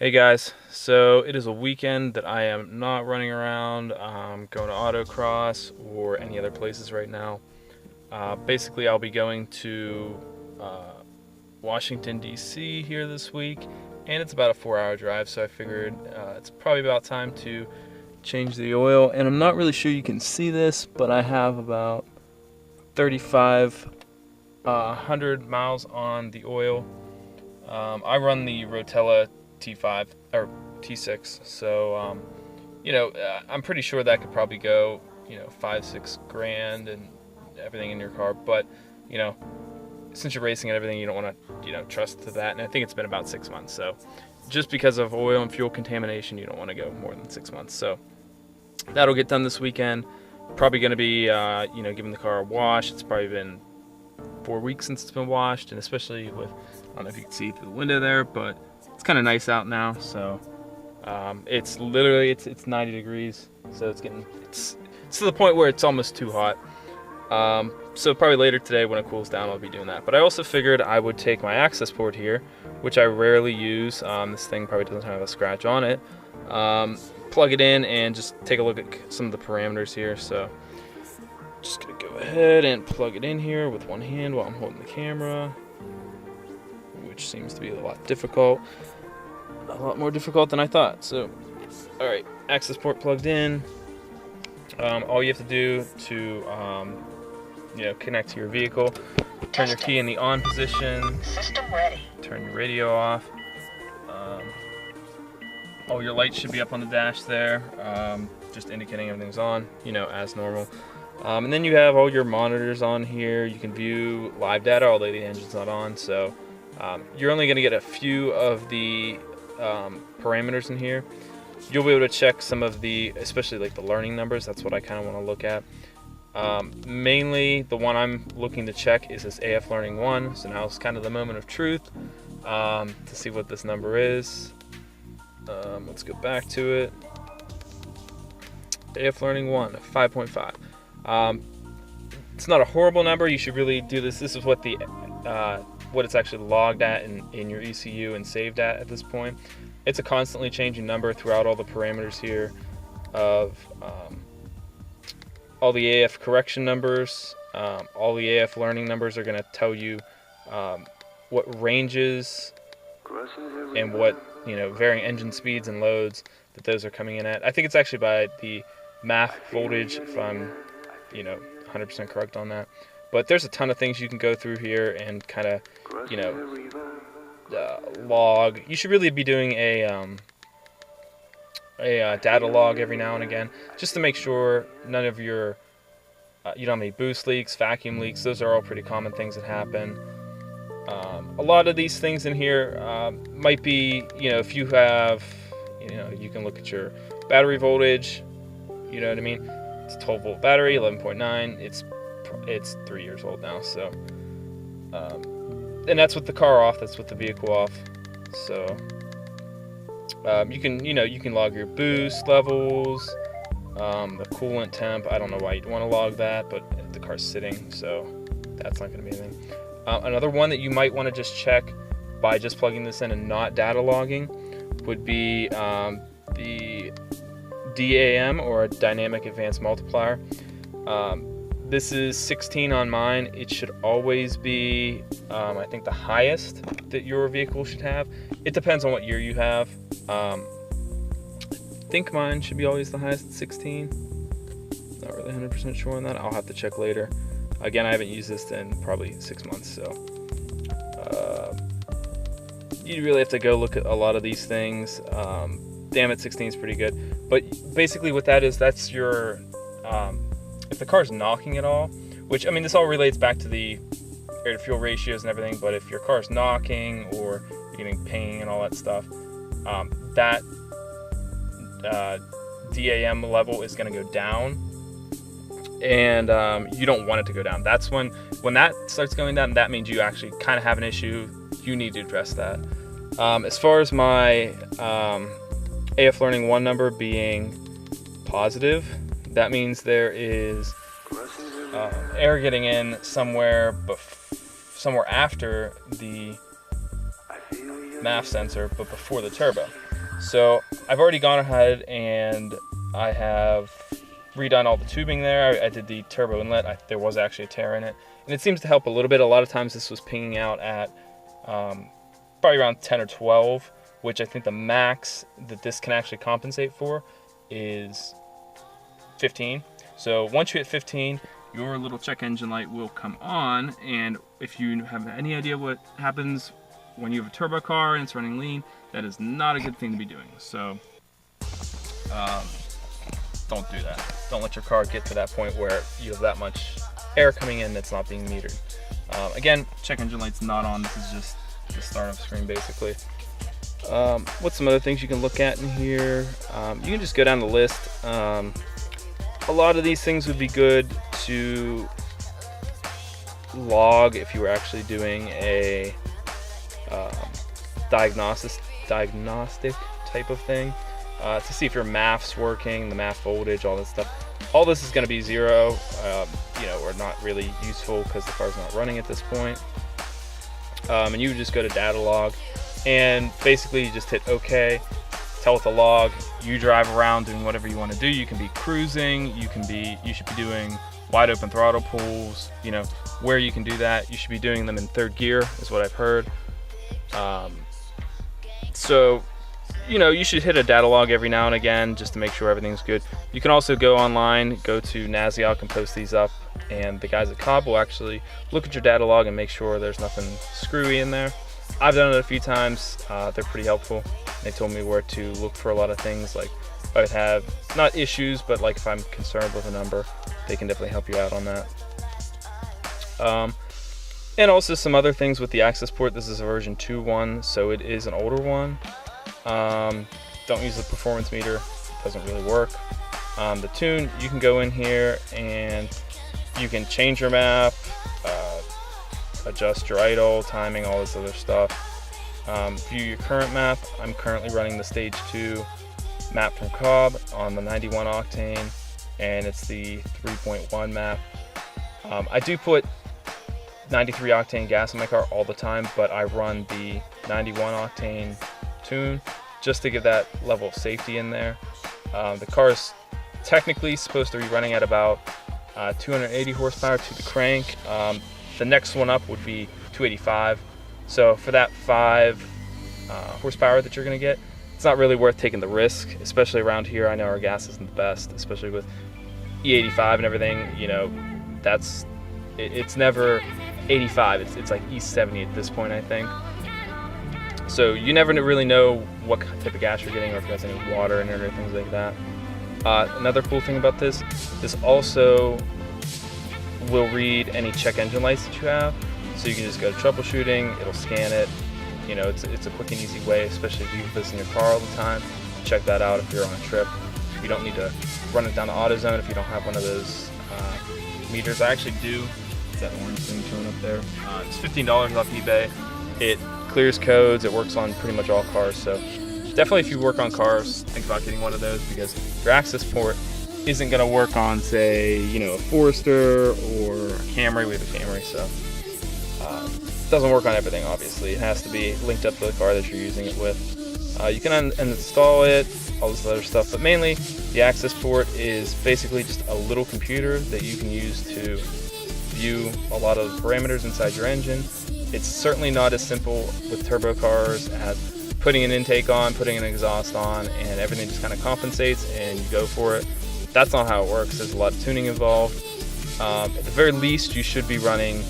Hey guys, so it is a weekend that I am not running around, going to autocross or any other places right now. Basically, I'll be going to Washington, D.C. here this week, and it's about a 4-hour drive, so I figured it's probably about time to change the oil. And I'm not really sure you can see this, but I have about 3,500 miles on the oil. I run the Rotella T5 or T6, so I'm pretty sure that could probably go 5-6 grand and everything in your car. But since you're racing and everything, you don't want to trust to that. And I think it's been about 6 months. So just because of oil and fuel contamination, you don't want to go more than 6 months. So that'll get done this weekend. Probably going to be giving the car a wash. It's probably been 4 weeks since it's been washed, and especially with, I don't know if you can see through the window there, but it's kind of nice out now. So it's literally it's 90 degrees, so it's to the point where it's almost too hot. So probably later today when it cools down, I'll be doing that. But I also figured I would take my AccessPort here, which I rarely use. This thing probably doesn't have a scratch on it. Plug it in and just take a look at some of the parameters here. So just gonna go ahead and plug it in here with one hand while I'm holding the camera, which seems to be a lot more difficult than I thought. So, all right, AccessPort plugged in. All you have to do to connect to your vehicle, turn your key in the on position, System ready. turn your radio off. All your lights should be up on the dash there, just indicating everything's on, as normal. And then you have all your monitors on here. You can view live data, although the engine's not on. So you're only going to get a few of the parameters in here. You'll be able to check some of the, especially like the learning numbers. That's what I kind of want to look at. Mainly the one I'm looking to check is this AF Learning 1. So now it's kind of the moment of truth to see what this number is. Let's go back to it. AF Learning 1, 5.5. It's not a horrible number. You should really do this. This is what the what it's actually logged at in your ECU and saved at this point. It's a constantly changing number throughout all the parameters here of all the AF correction numbers. All the AF learning numbers are going to tell you what ranges and what varying engine speeds and loads that those are coming in at. I think it's actually by the MAF voltage, if I'm 100% correct on that. But there's a ton of things you can go through here and kind of log. You should really be doing a data log every now and again, just to make sure none of your you don't have any boost leaks, vacuum leaks. Those are all pretty common things that happen. A lot of these things in here might be, if you have, you can look at your battery voltage. You know what I mean? It's a 12-volt battery, 11.9. It's 3 years old now. So, and that's with the car off. That's with the vehicle off. So, you can log your boost levels, the coolant temp. I don't know why you'd want to log that, but the car's sitting, so that's not going to be anything. Another one that you might want to just check by just plugging this in and not data logging would be the DAM, or a dynamic advanced multiplier. This is 16 on mine. It should always be, I think, the highest that your vehicle should have. It depends on what year you have. I think mine should be always the highest at 16. Not really 100% sure on that. I'll have to check later. Again, I haven't used this in probably 6 months, so you really have to go look at a lot of these things. Damn it, 16 is pretty good. But basically what that is, that's your, if the car's knocking at all, which, I mean, this all relates back to the air to fuel ratios and everything, but if your car's knocking or you're getting ping and all that stuff, that DAM level is going to go down, and you don't want it to go down. That's when that starts going down, that means you actually kind of have an issue. You need to address that. As far as my AF Learning 1 number being positive, that means there is air getting in somewhere after the MAF sensor, but before the turbo. So I've already gone ahead and I have redone all the tubing there. I did the turbo inlet. There was actually a tear in it, and it seems to help a little bit. A lot of times this was pinging out at probably around 10 or 12, which I think the max that this can actually compensate for is 15. So once you hit 15, your little check engine light will come on, and if you have any idea what happens when you have a turbo car and it's running lean, that is not a good thing to be doing. So don't do that. Don't let your car get to that point where you have that much air coming in that's not being metered. Again, check engine light's not on. This is just the startup screen basically. What's some other things you can look at in here? You can just go down the list. A lot of these things would be good to log if you were actually doing a diagnostic type of thing, to see if your MAF's working, the MAF voltage, all this stuff. All this is going to be zero, or not really useful because the car's not running at this point. And you would just go to data log and basically you just hit OK, tell it to log. You drive around doing whatever you want to do. You can be cruising, you should be doing wide open throttle pulls, where you can do that. You should be doing them in third gear is what I've heard. So you should hit a data log every now and again just to make sure everything's good. You can also go online, go to Naziok and post these up, and the guys at Cobb will actually look at your data log and make sure there's nothing screwy in there. I've done it a few times. They're pretty helpful. They told me where to look for a lot of things, like if I have not issues, but like if I'm concerned with a number, they can definitely help you out on that. And also some other things with the AccessPort. This is a version 2.1, so it is an older one. Don't use the performance meter, it doesn't really work. The tune, you can go in here and you can change your map, adjust your idle, timing, all this other stuff. View your current map. I'm currently running the stage 2 map from Cobb on the 91 octane, and it's the 3.1 map. I do put 93 octane gas in my car all the time, but I run the 91 octane tune just to give that level of safety in there. The car is technically supposed to be running at about 280 horsepower to the crank. The next one up would be 285. So for that 5 horsepower that you're going to get, it's not really worth taking the risk, especially around here. I know our gas isn't the best, especially with E85 and everything. It's never 85. It's like E70 at this point, I think. So you never really know what type of gas you're getting or if it has any water in it or things like that. Another cool thing about this also will read any check engine lights that you have. So you can just go to troubleshooting, it'll scan it. It's a quick and easy way, especially if you visit your car all the time. Check that out if you're on a trip. You don't need to run it down to AutoZone if you don't have one of those meters. I actually do. It's that orange thing showing up there. It's $15 off eBay. It clears codes, it works on pretty much all cars. So definitely if you work on cars, think about getting one of those, because your AccessPort isn't going to work on, say, a Forester or a Camry. We have a Camry, so it doesn't work on everything, obviously. It has to be linked up to the car that you're using it with. You can uninstall it, all this other stuff, but mainly the AccessPort is basically just a little computer that you can use to view a lot of the parameters inside your engine. It's certainly not as simple with turbo cars as putting an intake on, putting an exhaust on, and everything just kind of compensates and you go for it. That's not how it works. There's a lot of tuning involved. At the very least, you should be running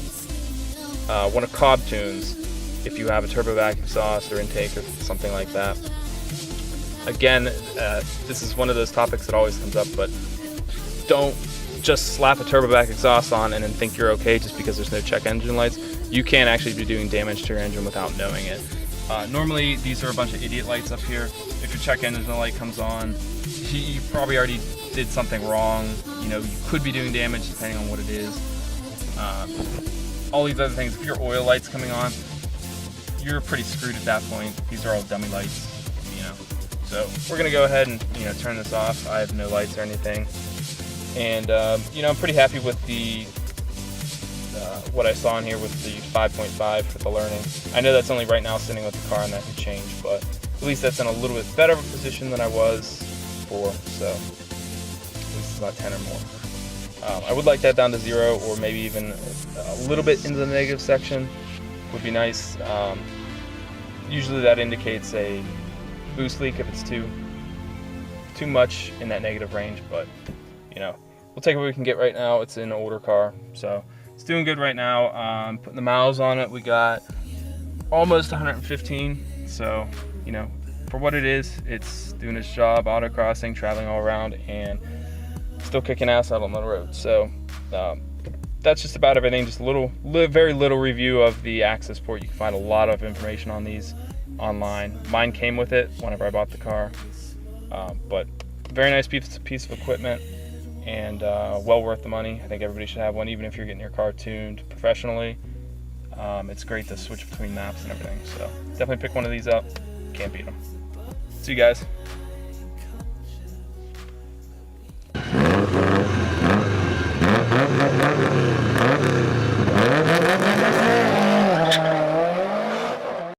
one of Cobb tunes if you have a turboback exhaust or intake or something like that. Again, this is one of those topics that always comes up, but don't just slap a turboback exhaust on and then think you're okay just because there's no check engine lights. You can actually be doing damage to your engine without knowing it. Normally, these are a bunch of idiot lights up here. If your check engine light comes on, you probably already did something wrong. You could be doing damage depending on what it is. All these other things, if your oil light's coming on, you're pretty screwed at that point. These are all dummy lights, So we're gonna go ahead and turn this off. I have no lights or anything, and I'm pretty happy with the what I saw in here with the 5.5 for the learning. I know that's only right now sitting with the car, and that could change, but at least that's in a little bit better of a position than I was before. So at least it's not 10 or more. I would like that down to 0, or maybe even a little bit into the negative section would be nice. Usually that indicates a boost leak if it's too much in that negative range, but you know, we'll take what we can get right now. It's an older car, so it's doing good right now. Putting the miles on it, we got almost 115, so you know, for what it is, it's doing its job, autocrossing, traveling all around, and still kicking ass out on the road. So that's just about everything. Just a very little review of the AccessPort. You can find a lot of information on these online. Mine came with it whenever I bought the car, but very nice piece of equipment, and well worth the money. I think everybody should have one, even if you're getting your car tuned professionally. It's great to switch between maps and everything, so definitely pick one of these up. Can't beat them. See you guys.